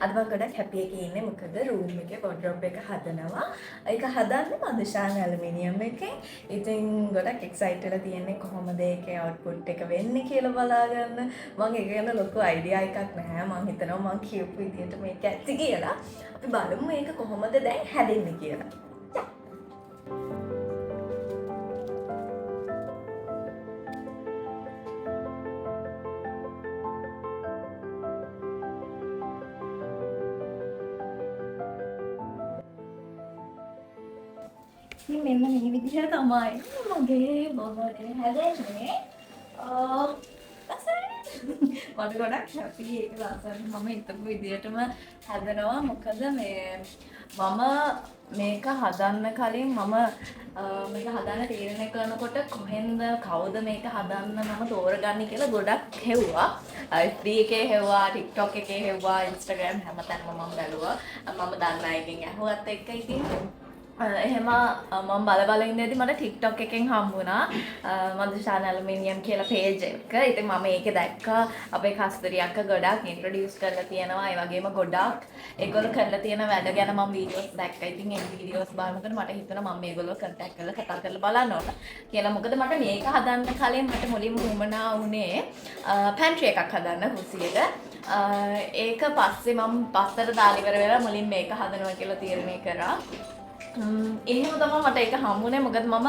අද මම ගොඩක් හැපි එකේ ඉන්නේ මොකද රූම් එකේ වොඩ්‍රොප් එක හදනවා. ඒක හදන්නේ මදුෂාන් ඇලුමිනියම් එකෙන්. ඉතින් ගොඩක් එක්සයිට් වෙලා තියෙන්නේ කොහොමද ඒකේ අවුට්පුට් එක වෙන්නේ කියලා බලාගන්න. මම ඒක ගැන ලොකු අයිඩියා එකක් නැහැ. මම හිතනවා මම කියපු විදිහට මේක ඇති කියලා. අපි බලමු මේක කොහොමද දැන් හැදෙන්නේ කියලා. මෙන්න මේ විදිහට තමයි මගේ බෝඩේ හැදෙන්නේ. ලස්සනයි. මට ගොඩක් හැපි ඒක ලස්සනයි. මම හිතපු විදිහටම හැදෙනවා. මොකද මම මේක හදන්න කලින් මේක හදන්න තීරණය කරනකොට කොහෙන්ද කවුද මේක හදන්න මම තෝරගන්නේ කියලා ගොඩක් හෙව්වා. FB එකේ හෙව්වා, TikTok එකේ හෙව්වා, Instagram හැමතැනම මම බැලුවා. මම දන්න අයගෙන් ඇහුවත් එක්ක ඉතින් එහෙම මම බල ඉඳද්දි මට TikTok එකෙන් හම්බුණා මදුෂාන් ඇලුමිනියම් කියලා page එක. ඉතින් මම ඒකේ දැක්කා අපේ කස්තුරි අක්කා ගොඩක් introduce කරලා තියෙනවා. ඒ වගේම ගොඩක් ඒගොල්ලෝ කරලා තියෙන වැඩ ගැන මම videos දැක්කා. ඉතින් ඒ videos බලනකොට මට හිතුණා මම මේගොල්ලෝ contact කරලා කතා කරලා බලන්න ඕන කියලා. මොකද මට මේක හදන්න කලින් මට මුලින්ම උවමනා වුණේ pantry එකක් හදන්න කුසියක. ඒක පස්සේ මම පස්සට දාලා ඉවර වෙලා මුලින් මේක හදනවා කියලා තීරණය කරා. එහෙම තමයි මට ඒක හම්බුනේ. මොකද මම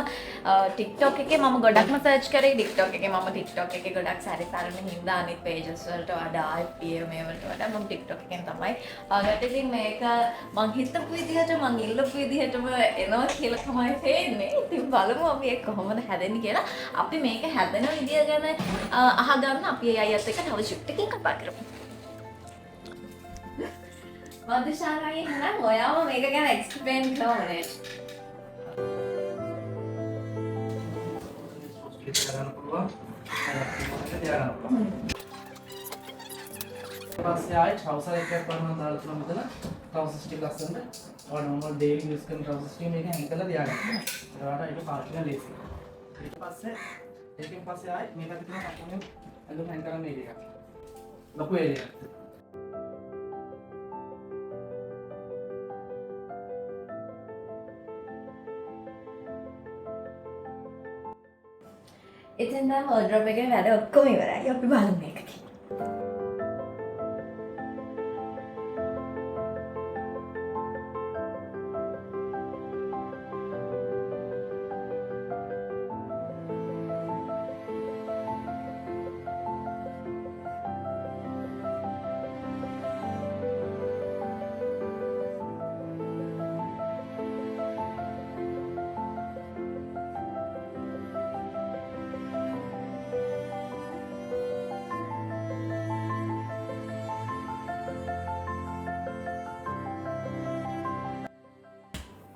TikTok එකේ මම ගොඩක්ම සර්ච් කරේ. TikTok එකේ ගොඩක් සැරි සරන හින්දා අනිත් pages වලට වඩා FBA මේ වලට වඩා මම TikTok එකෙන් තමයි ආගට. ඉතින් මේක මං හිතපු විදිහට මං ඉල්ලපු විදිහටම එනවා කියලා තමයි තේරෙන්නේ. ඉතින් බලමු අපි ඒක කොහොමද හැදෙන්නේ කියලා. අපි මේක හැදෙන විදිය ගැන අහගන්න අපි අයත් එක්ක තව ෂිෆ්ට් එකකින් කතා කරමු. මදුෂාන්ගේ එහෙනම් ඔයාම මේක ගැන එක්ස්ප්ලেইন කරන්න. කරන්න පුළුවන්. පස්සේ ආයෙ trouser එකක් කරනවා දාලා තුන මෙතන trousers ටික ලස්සනට ඔය normal daily use කරන trousers ටික මේක hang කරලා තියාගන්න. ඒකට ඒක පාර්ටිකල් ලේසි. ඊට පස්සේ ඒකෙන් පස්සේ ආයෙ මේක පිටින් අකුණෙන් අලුත් hang කරන්න මේක එකක්. ලොකු ඒරියා. ඉතින් දැන් වෝඩ්‍රොප් එකේ වැඩ ඔක්කොම ඉවරයි. අපි බලමු මේක කියලා.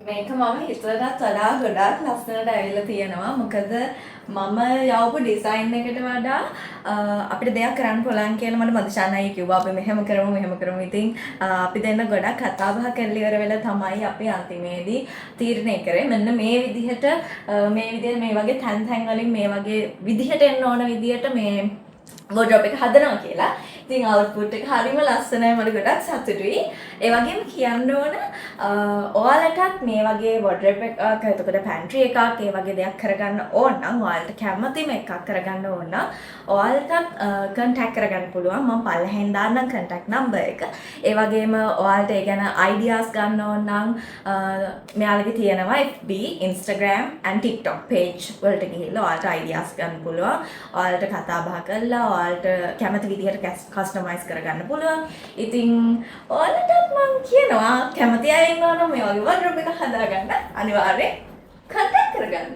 මේක මම හිතුවටත් වඩා ගොඩාක් ලස්සනට ඇවිල්ලා තියෙනවා. මොකද මම යවපු ඩිසයින් එකට වඩා අපිට දෙයක් කරන්න පුළුවන් කියලා මට මදුෂාන් අයියා කිව්වා. අපි මෙහෙම කරමු. ඉතින් අපි දෙන්න ගොඩක් කතා බහ කරලා ඉවර වෙලා තමයි අපි අන්තිමේදී තීරණය කරේ. මෙන්න මේ විදිහට මේ වගේ තැන් වලින් මේ වගේ විදිහට එන්න ඕන විදිහට මේ වෝඩ්‍රොප් එක හදනවා කියලා. ඉතින් අවුට්පුට් එක හරිම ලස්සනයි. මට ගොඩක් සතුටුයි. ඒ වගේම කියන්න ඕන ඔයාලටත් මේ වගේ වෝඩ්‍රොප් එකක්, එතකොට පැන්ට්‍රි එකක්, ඒ වගේ දෙයක් කරගන්න ඕන නම් ඔයාලට කැමතිම එකක් කරගන්න ඕන නම් ඔයාලටත් කන්ටැක්ට් කරගන්න පුළුවන්. මම පල්ලෙහෙන් දාන්නම් කන්ටැක්ට් නම්බර් එක. ඒ වගේම ඔයාලට ඒ ගැන අයිඩියාස් ගන්න ඕන නම් මෙයාලගේ තියෙනවා FB, Instagram and TikTok page වලට ගිහිල්ලා ඔයාලට අයිඩියාස් ගන්න පුළුවන්. ඔයාලට කතා බහ කරලා ඔයාලට කැමති විදිහට කස්ටමයිස් කරගන්න පුළුවන්. ඉතින් ඔයාලටත් මම කියනවා කැමති අය ඉන්නවා නම් මේ වගේ වෝඩ්‍රොප් එක හදාගන්න අනිවාර්යෙන් කන්ටැක්ට් කරගන්න.